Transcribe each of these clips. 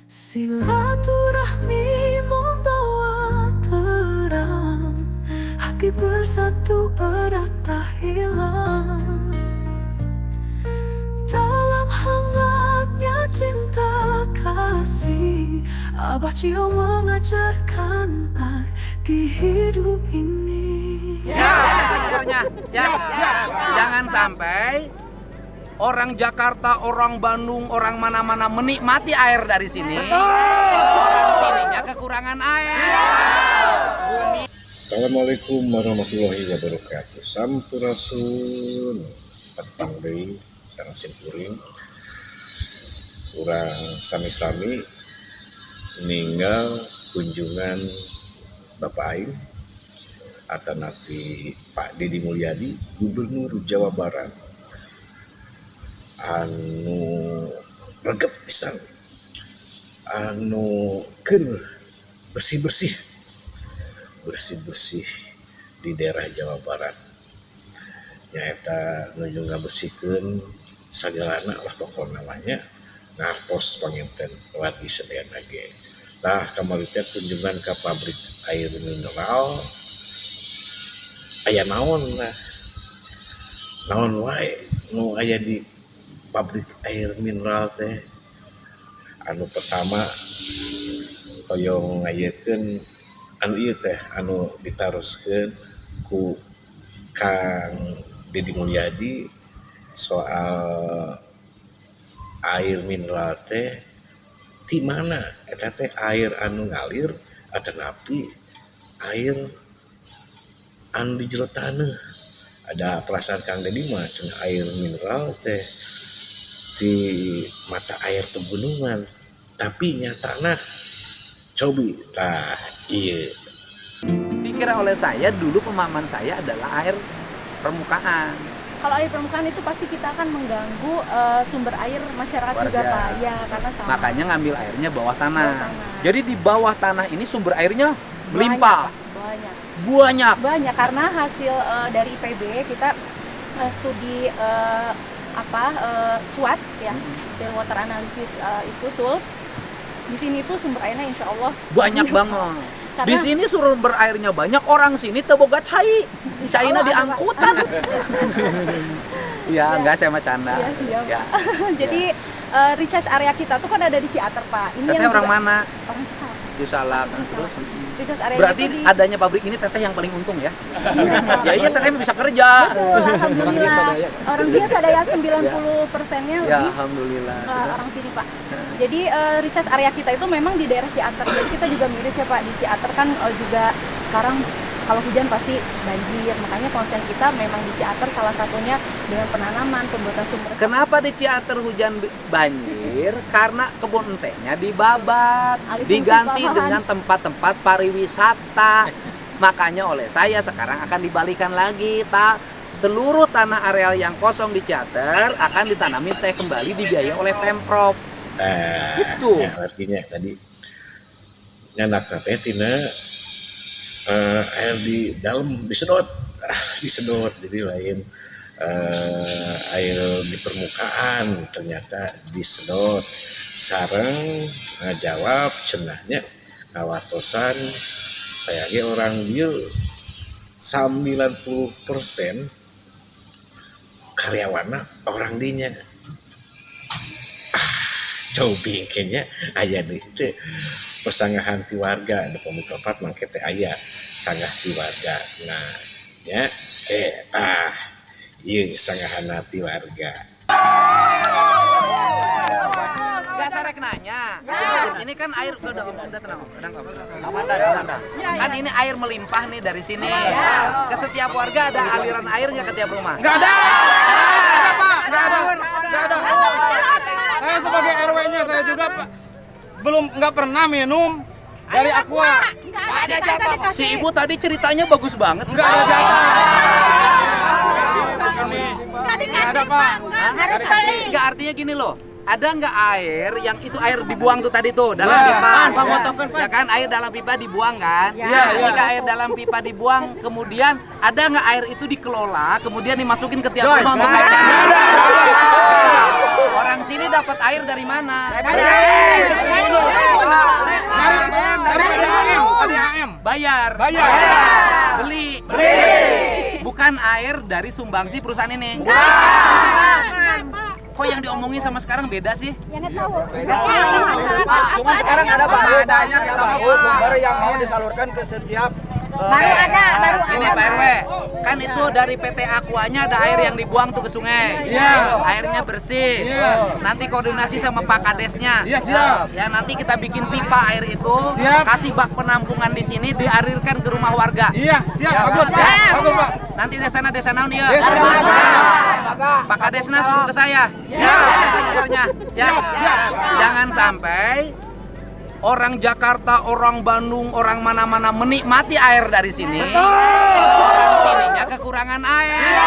Silaturahmi membawa terang, hati bersatu erat tak hilang. Dalam hangatnya cinta kasih, Abah Cio mengajarkan arti hidup ini. Jangan sampai orang Jakarta, orang Bandung, orang mana-mana menikmati air dari sini. Orang sininya kekurangan air. Assalamualaikum warahmatullahi wabarakatuh. Sampurasun petang deui sareng simkuring. Urang sami-sami ninggal kunjungan Bapak Aing atanapi Pak Deddy Mulyadi, Gubernur Jawa Barat, anu regep pisan, anu keur bersih-bersih di daerah Jawa Barat. Nyaeta nuju ngabersihkeun sagalana lah pokok namanya, ngartos panginten wargi sedayana ge. Tah kamari teh kunjungan ke pabrik air mineral. Aya naon wae nu aya di pabrik air mineral teh. Anu pertama hoyong ngayekeun anu ieu teh anu ditaroskeun ku Kang Deddy Mulyadi soal air mineral teh di mana eta teh air anu ngalir atanapi air anu di jero taneuh. Ada perasaan Kang Deddy mah cenah air mineral teh di mata air pegunungan, tapi nyatana cobi tah iya. Dikira oleh saya dulu pemahaman saya adalah air permukaan. Kalau air permukaan itu pasti kita akan mengganggu sumber air masyarakat juga Pak. Ya, karena sama. Makanya ngambil airnya bawah tanah. Jadi di bawah tanah ini sumber airnya melimpah. Banyak karena hasil dari IPB kita studi SWOT ya, Soil Water Analysis itu tools. Di sini tuh sumber airnya insya Allah banyak banget. Di sini sumber airnya banyak, orang sini teboga caina diangkutan. Ya, enggak saya mah canda. Iya. Jadi recharge area kita tuh kan ada di Ciater Pak. Ini teteh orang mana? Orang Salak. Terus recharge area berarti adanya pabrik ini teteh yang paling untung ya? Ya iya, teteh bisa kerja. Alhamdulillah. Orang biasa daya 90%-nya ya, lebih. Alhamdulillah. Orang sini Pak. Jadi recharge area kita itu memang di daerah Ciater. Jadi kita juga miris ya Pak, di Ciater kan juga sekarang kalau hujan pasti banjir. Makanya konsen kita memang di Ciater salah satunya dengan penanaman, pembuatan sumber. Kenapa di Ciater hujan banjir? Karena kebun entehnya dibabat, diganti dengan tempat-tempat pariwisata. Makanya oleh saya sekarang akan dibalikan lagi, seluruh tanah areal yang kosong di Ciater akan ditanami teh kembali dibiayai oleh Pemprov. Gitu. Ya, artinya tadi nyanak teh tina air di dalam disedot, jadi lain air di permukaan ternyata disedot. Sareng ngajawab cenahnya ngawatosan saya ge orang dieu 90% karyawanna orang dinya. Cobi kayaknya aya di teh persanggahan ti warga ada pemikropat mangke teh aya sanggah ti warga. Nah, ya ieu sanggahan ti warga. Gak sarek nanya. Ini kan air udah tenang. Kan ini air melimpah nih dari sini. Ke setiap warga ada aliran air nggak ke tiap rumah? Nggak ada. Saya sebagai RW-nya saya juga nggak pernah minum dari aqua. Si ibu tadi ceritanya bagus banget. Nggak ada jatah. Nggak ada Pak. Harus balik. Nggak, artinya gini loh. Ada nggak air yang itu air dibuang tuh tadi tuh dalam pipa? Ya kan, air dalam pipa dibuang kan? Ketika air dalam pipa dibuang, kemudian ada nggak air itu dikelola, kemudian dimasukin ke tiap rumah untuk air mandi? Orang sini dapat air dari mana? bayar? Bayar. Beli. Bukan air dari sumbangsi perusahaan ini. Kok yang diomongin sama sekarang beda sih? Cuma sekarang ada adanya sumber yang mau disalurkan ke setiap Baru ada. Ini Pak RW, kan itu dari PT Aquanya ada air yang dibuang tuh ke sungai. Iya. Airnya bersih. Iya. Nanti koordinasi sama Pak Kadesnya. Iya, siap. Ya nanti kita bikin pipa air itu, Siap. kasih bak penampungan di sini, dialirkan ke rumah warga. Iya, siap. Bagus, Ya. bagus, Pak. Nanti desa naon ya. Desa naon. Pak Kadesna suruh ke saya. Ya. Ya. Jangan sampai orang Jakarta, orang Bandung, orang mana-mana menikmati air dari sini. Orang sininya kekurangan air.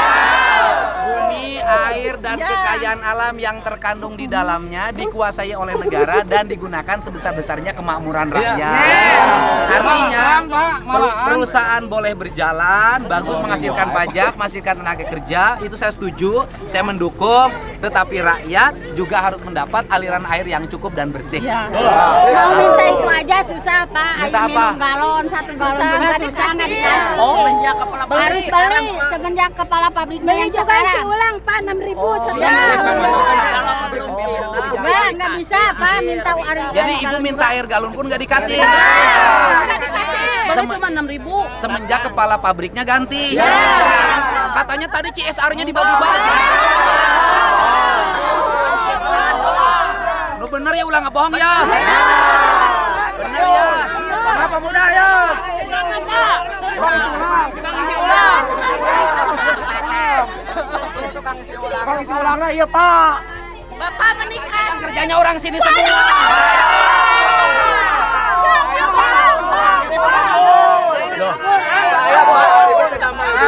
Bumi, air, dan kekayaan alam yang terkandung di dalamnya dikuasai oleh negara dan digunakan sebesar-besarnya kemakmuran rakyat. Artinya perusahaan boleh berjalan, bagus menghasilkan pajak, menghasilkan tenaga kerja, itu saya setuju, saya mendukung. Tetapi rakyat juga harus mendapat aliran air yang cukup dan bersih. Mau minta itu aja susah Pak. Minta Ayo apa? minum galon, 1 galon juga susah nggak dikasih. Oh. Harus beli semenjak kepala pabriknya yang sekarang. ulang Pak 6.000 Nggak bisa Pak minta air. Jadi ibu minta air galon pun nggak dikasih. Baru cuma 6.000. Semenjak kepala pabriknya ganti. Katanya tadi CSR-nya dibagi-bagi. Lu bener ya ulang nggak bohong ya? Bener ya? Kenapa muda ya? Iya, Pak. Bapak menikah. Kerjanya orang sini semua.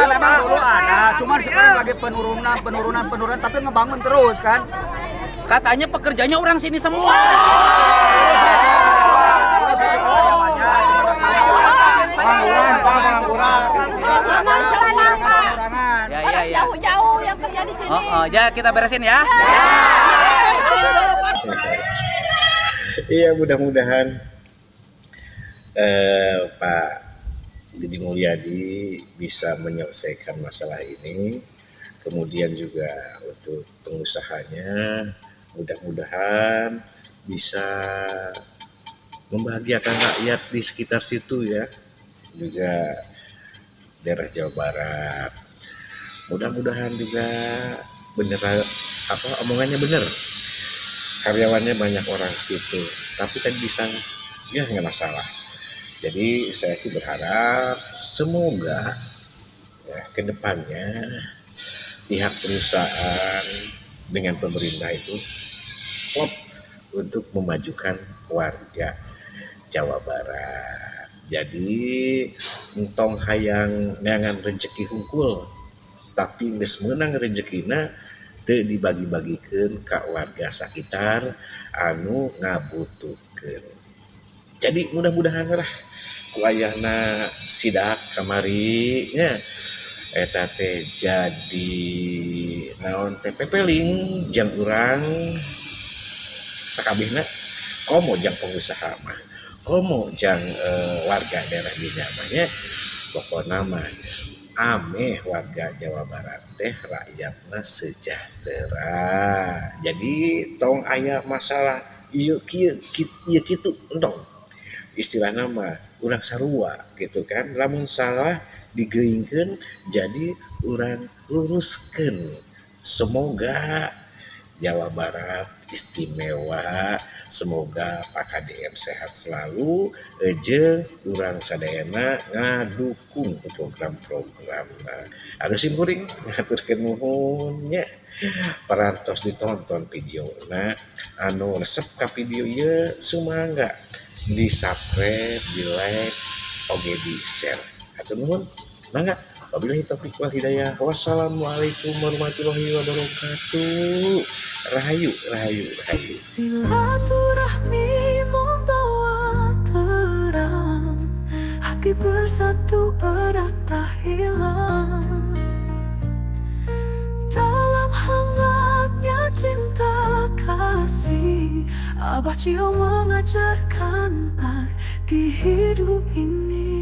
Memang dulu ada, cuma sekarang lagi penurunan, tapi ngebangun terus kan. Katanya pekerjanya orang sini semua. Ya. Jauh-jauh yang kerja di sini. Ya kita beresin ya. Iya, mudah-mudahan Pak Didi Mulyadi bisa menyelesaikan masalah ini. Kemudian juga untuk pengusahanya, mudah-mudahan bisa membahagiakan rakyat di sekitar situ ya, juga daerah Jawa Barat. Mudah-mudahan juga bener omongannya bener. Karyawannya banyak orang situ, tapi kan bisa ya nggak masalah. Jadi saya sih berharap semoga ya, kedepannya pihak perusahaan dengan pemerintah itu klop untuk memajukan warga Jawa Barat. Jadi entong hayang neangan rezeki hungkul, tapi geus meunang rezekina teu dibagi-bagikeun ka warga sakitar anu ngabutuhkeun. Jadi mudah-mudahan lah ku ayahna sidak kamari nya eta teh jadi naon teh pepeling jang urang sakabehna komo jang pengusaha mah komo jang warga daerah di namanya pokokna mah ameh warga Jawa Barat teh rakyatna sejahtera. Jadi tong aya masalah ieu kieu kitu entong istilahna mah urang sarua gitu kan, lamun salah digeuingkeun jadi urang luruskeun. Semoga Jawa Barat istimewa, semoga Pak KDM sehat selalu, jeung urang sadayana ngadukung ke program-program. Anu simkuring ngaturkeun nuhun nya. Parantos ditonton video anu resep ka video ieu sumangga di subscribe, di like, oge di share. Hatur nuhun. Mangga. Wabillahi taufiq wal hidayah. Wassalamualaikum warahmatullahi wabarakatuh. Rahayu. Silaturahmi membawa terang, hati bersatu erat tak hilang. Dalam hangatnya cinta kasih, Abah Cio mengajarkan arti hidup ini.